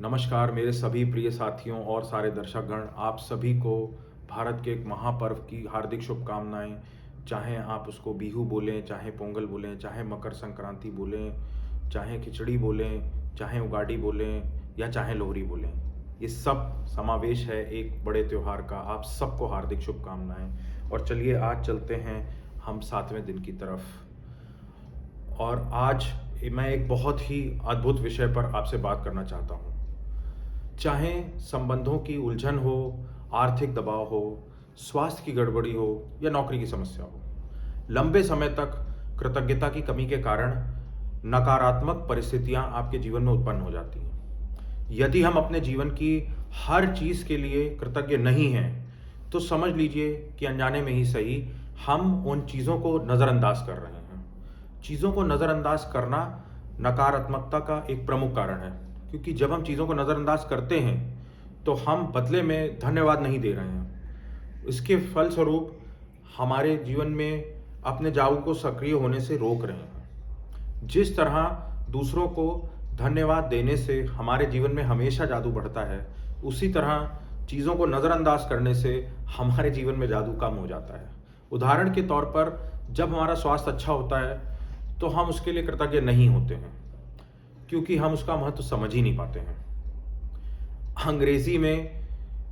नमस्कार मेरे सभी प्रिय साथियों और सारे दर्शकगण, आप सभी को भारत के एक महापर्व की हार्दिक शुभकामनाएं। चाहे आप उसको बिहू बोलें, चाहे पोंगल बोलें, चाहे मकर संक्रांति बोलें, चाहे खिचड़ी बोलें, चाहे उगाड़ी बोलें या चाहे लोहरी बोलें, ये सब समावेश है एक बड़े त्योहार का। आप सबको हार्दिक शुभकामनाएं। और चलिए आज चलते हैं हम 7वें दिन की तरफ। और आज मैं एक बहुत ही अद्भुत विषय पर आपसे बात करना चाहता हूँ। चाहे संबंधों की उलझन हो, आर्थिक दबाव हो, स्वास्थ्य की गड़बड़ी हो या नौकरी की समस्या हो, लंबे समय तक कृतज्ञता की कमी के कारण नकारात्मक परिस्थितियां आपके जीवन में उत्पन्न हो जाती हैं। यदि हम अपने जीवन की हर चीज़ के लिए कृतज्ञ नहीं हैं, तो समझ लीजिए कि अनजाने में ही सही हम उन चीज़ों को नज़रअंदाज कर रहे हैं। चीज़ों को नज़रअंदाज करना नकारात्मकता का एक प्रमुख कारण है, क्योंकि जब हम चीज़ों को नज़रअंदाज करते हैं तो हम बदले में धन्यवाद नहीं दे रहे हैं। इसके फलस्वरूप हमारे जीवन में अपने जादू को सक्रिय होने से रोक रहे हैं। जिस तरह दूसरों को धन्यवाद देने से हमारे जीवन में हमेशा जादू बढ़ता है, उसी तरह चीज़ों को नज़रअंदाज करने से हमारे जीवन में जादू कम हो जाता है। उदाहरण के तौर पर, जब हमारा स्वास्थ्य अच्छा होता है तो हम उसके लिए कृतज्ञ नहीं होते हैं, क्योंकि हम उसका महत्व समझ ही नहीं पाते हैं। अंग्रेजी में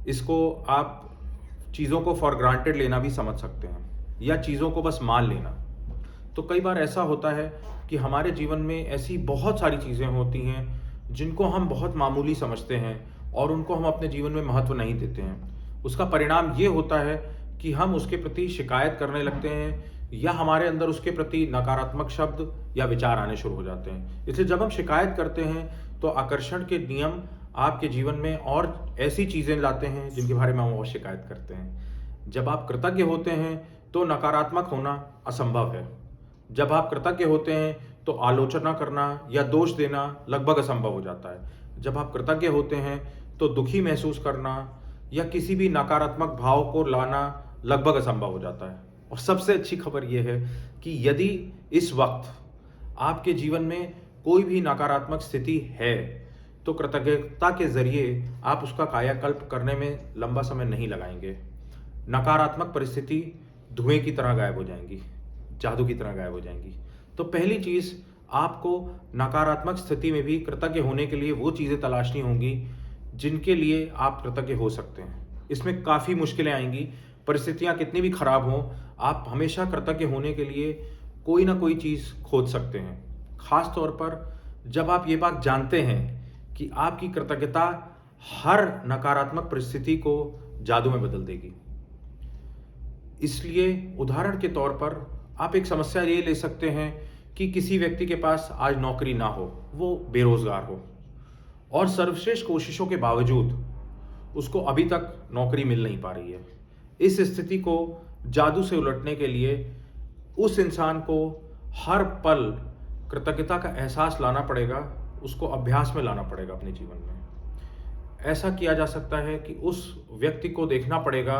इसको आप चीज़ों को फॉर ग्रांटेड लेना भी समझ सकते हैं, या चीज़ों को बस मान लेना। तो कई बार ऐसा होता है कि हमारे जीवन में ऐसी बहुत सारी चीज़ें होती हैं जिनको हम बहुत मामूली समझते हैं और उनको हम अपने जीवन में महत्व नहीं देते हैं। उसका परिणाम ये होता है कि हम उसके प्रति शिकायत करने लगते हैं, या हमारे अंदर उसके प्रति नकारात्मक शब्द या विचार आने शुरू हो जाते हैं। इसलिए जब हम शिकायत करते हैं तो आकर्षण के नियम आपके जीवन में और ऐसी चीज़ें लाते हैं जिनके बारे में हम और शिकायत करते हैं। जब आप कृतज्ञ होते हैं तो नकारात्मक होना असंभव है। जब आप कृतज्ञ होते हैं तो आलोचना करना या दोष देना लगभग असंभव हो जाता है। जब आप कृतज्ञ होते हैं तो दुखी महसूस करना या किसी भी नकारात्मक भाव को लाना लगभग असंभव हो जाता है। और सबसे अच्छी खबर यह है कि यदि इस वक्त आपके जीवन में कोई भी नकारात्मक स्थिति है, तो कृतज्ञता के जरिए आप उसका कायाकल्प करने में लंबा समय नहीं लगाएंगे। नकारात्मक परिस्थिति धुएं की तरह गायब हो जाएंगी, जादू की तरह गायब हो जाएंगी। तो पहली चीज़, आपको नकारात्मक स्थिति में भी कृतज्ञ होने के लिए वो चीज़ें तलाशनी होंगी जिनके लिए आप कृतज्ञ हो सकते हैं। इसमें काफ़ी मुश्किलें आएंगी, परिस्थितियाँ कितनी भी खराब हों, आप हमेशा कृतज्ञ होने के लिए कोई ना कोई चीज़ खोज सकते हैं। खास तौर पर जब आप ये बात जानते हैं कि आपकी कृतज्ञता हर नकारात्मक परिस्थिति को जादू में बदल देगी। इसलिए उदाहरण के तौर पर आप एक समस्या ये ले सकते हैं कि किसी व्यक्ति के पास आज नौकरी ना हो, वो बेरोजगार हो, और सर्वश्रेष्ठ कोशिशों के बावजूद उसको अभी तक नौकरी मिल नहीं पा रही है। इस स्थिति को जादू से उलटने के लिए उस इंसान को हर पल कृतज्ञता का एहसास लाना पड़ेगा, उसको अभ्यास में लाना पड़ेगा अपने जीवन में। ऐसा किया जा सकता है कि उस व्यक्ति को देखना पड़ेगा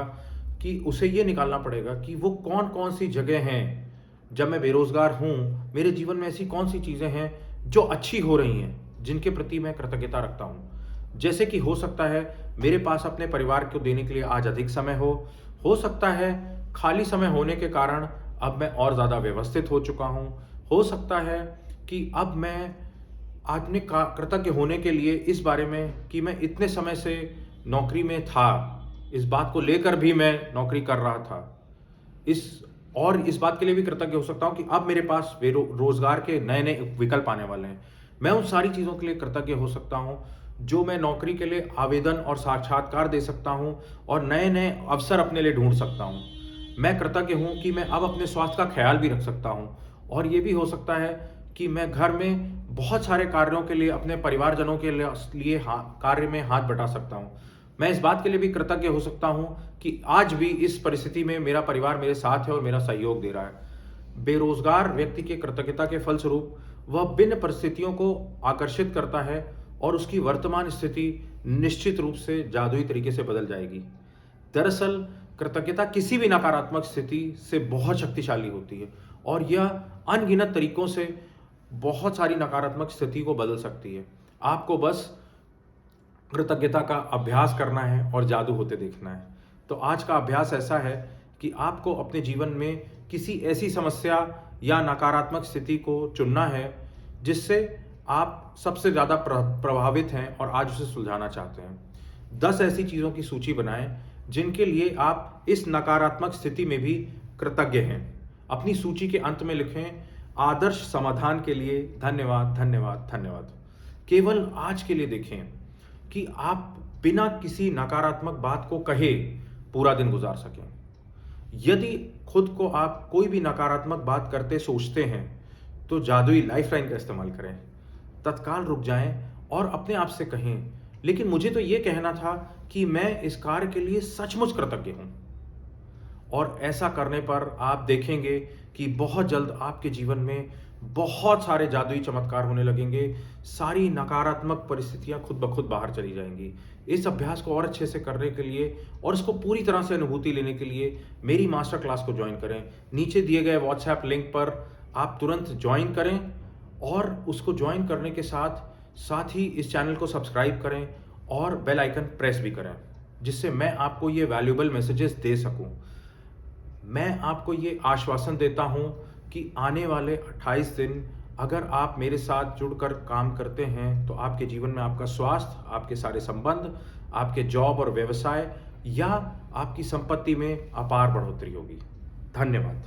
कि उसे ये निकालना पड़ेगा कि वो कौन कौन सी जगह हैं, जब मैं बेरोजगार हूँ मेरे जीवन में ऐसी कौन सी चीज़ें हैं जो अच्छी हो रही हैं, जिनके प्रति मैं कृतज्ञता रखता हूँ। जैसे कि हो सकता है मेरे पास अपने परिवार को देने के लिए आज अधिक समय हो सकता है खाली समय होने के कारण अब मैं और ज़्यादा व्यवस्थित हो चुका हूँ, हो सकता है कि अब मैं अपने कृतज्ञ होने के लिए इस बारे में कि मैं इतने समय से नौकरी में था, इस बात को लेकर भी मैं नौकरी कर रहा था, इस बात के लिए भी कृतज्ञ हो सकता हूँ कि अब मेरे पास रोजगार के नए नए विकल्प आने वाले हैं। मैं उन सारी चीज़ों के लिए कृतज्ञ हो सकता हूँ जो मैं नौकरी के लिए आवेदन और साक्षात्कार दे सकता हूँ और नए नए अवसर अपने लिए ढूंढ सकता हूँ। मैं कृतज्ञ हूँ कि मैं अब अपने स्वास्थ्य का ख्याल भी रख सकता हूँ। और ये भी हो सकता है कि मैं घर में बहुत सारे कार्यों के लिए अपने परिवारजनों के लिए कार्य में हाथ बटा सकता हूँ। मैं इस बात के लिए भी कृतज्ञ हो सकता हूँ कि आज भी इस परिस्थिति में मेरा परिवार मेरे साथ है और मेरा सहयोग दे रहा है। बेरोजगार व्यक्ति के कृतज्ञता के फलस्वरूप वह भिन्न परिस्थितियों को आकर्षित करता है और उसकी वर्तमान स्थिति निश्चित रूप से जादुई तरीके से बदल जाएगी। दरअसल कृतज्ञता किसी भी नकारात्मक स्थिति से बहुत शक्तिशाली होती है और यह अनगिनत तरीकों से बहुत सारी नकारात्मक स्थिति को बदल सकती है। आपको बस कृतज्ञता का अभ्यास करना है और जादू होते देखना है। तो आज का अभ्यास ऐसा है कि आपको अपने जीवन में किसी ऐसी समस्या या नकारात्मक स्थिति को चुनना है जिससे आप सबसे ज़्यादा प्रभावित हैं और आज उसे सुलझाना चाहते हैं। 10 ऐसी चीज़ों की सूची बनाएं जिनके लिए आप इस नकारात्मक स्थिति में भी कृतज्ञ हैं। अपनी सूची के अंत में लिखें, आदर्श समाधान के लिए धन्यवाद, धन्यवाद, धन्यवाद। केवल आज के लिए देखें कि आप बिना किसी नकारात्मक बात को कहे पूरा दिन गुजार सकें। यदि खुद को आप कोई भी नकारात्मक बात करते सोचते हैं तो जादुई लाइफलाइन का इस्तेमाल करें। तत्काल रुक जाएं और अपने आप से कहें, लेकिन मुझे तो ये कहना था कि मैं इस कार्य के लिए सचमुच कृतज्ञ हूं। और ऐसा करने पर आप देखेंगे कि बहुत जल्द आपके जीवन में बहुत सारे जादुई चमत्कार होने लगेंगे। सारी नकारात्मक परिस्थितियां खुद ब खुद बाहर चली जाएंगी। इस अभ्यास को और अच्छे से करने के लिए और इसको पूरी तरह से अनुभूति लेने के लिए मेरी मास्टर क्लास को ज्वाइन करें। नीचे दिए गए व्हाट्सएप लिंक पर आप तुरंत ज्वाइन करें और उसको ज्वाइन करने के साथ साथ ही इस चैनल को सब्सक्राइब करें और बेल आइकन प्रेस भी करें, जिससे मैं आपको ये वैल्यूएबल मैसेजेस दे सकूं। मैं आपको ये आश्वासन देता हूं कि आने वाले 28 दिन अगर आप मेरे साथ जुड़कर काम करते हैं तो आपके जीवन में आपका स्वास्थ्य, आपके सारे संबंध, आपके जॉब और व्यवसाय या आपकी संपत्ति में अपार बढ़ोतरी होगी। धन्यवाद।